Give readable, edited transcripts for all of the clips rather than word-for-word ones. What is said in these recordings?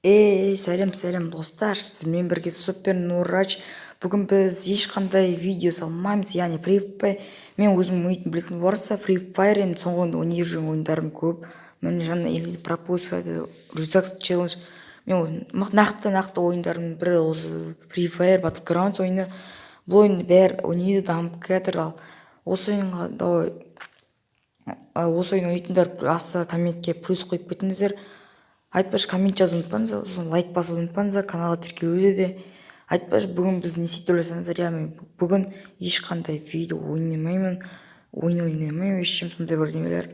Сәлем достар, сізбен бірге супер Нурач. Бүгін біз ешқандай видео салмаймыз, яғни Free Fire. Мен өзім ойнайтын білетін боларса, Free Fire енді соңғы ойнап жүрген ойындарым көп. Міне жаңа елді пропозиция, рюкзак челлендж. Мен нақты ойындарым бірі осы Free Fire, Battlegrounds ойыны. Бұл ойын бәрі ойнайды, дамып келатыр. Ал осы ойын ойнайтындар астына комментке плюс қойып кетіңіздер. Айтпаш коммент жазуды ұмытпаңыздар, сосын лайк басуды ұмытпаңыздар, каналға тіркелуді де. Айтпаш бүгін біз не істейді ойласаңыздар, яғни бүгін ешқандай видео ойнамаймын, ешкім сондай бірдемелер.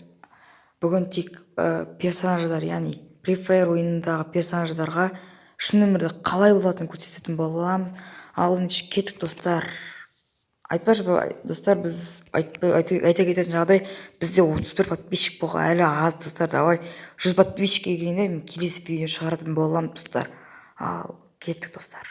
Бүгін тек персонаждар, яғни Free Fire ойынындағы персонаждарға шын өмірде қалай болатынын көрсететін боламыз. Ал енді кеттік достар. Айтпаш достар, біз айта кететін жағдай, бізде 31 подписчик болған, әлі аз достар. Давай 100 подписчикке келгенде мен келесі видео шығаратын боламын достар. Ал кеттік достар.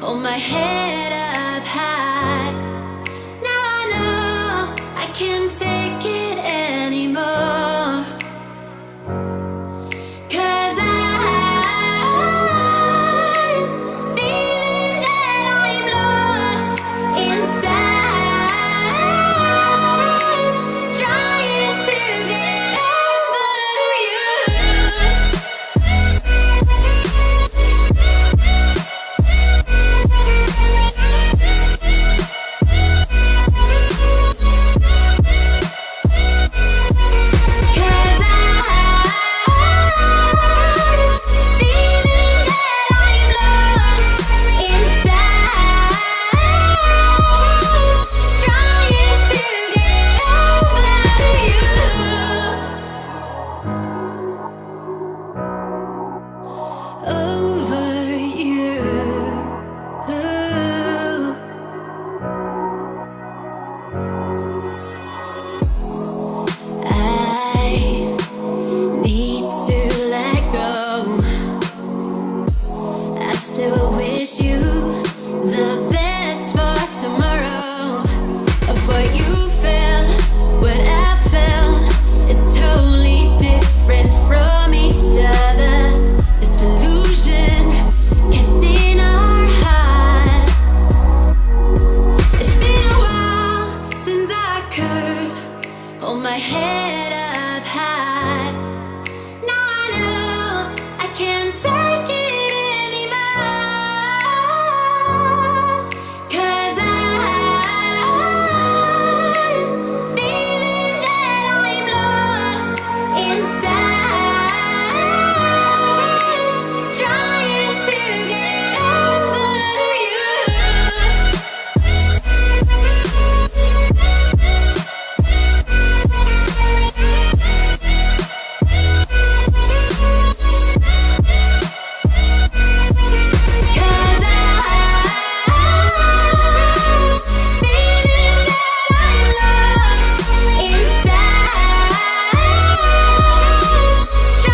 Hold my head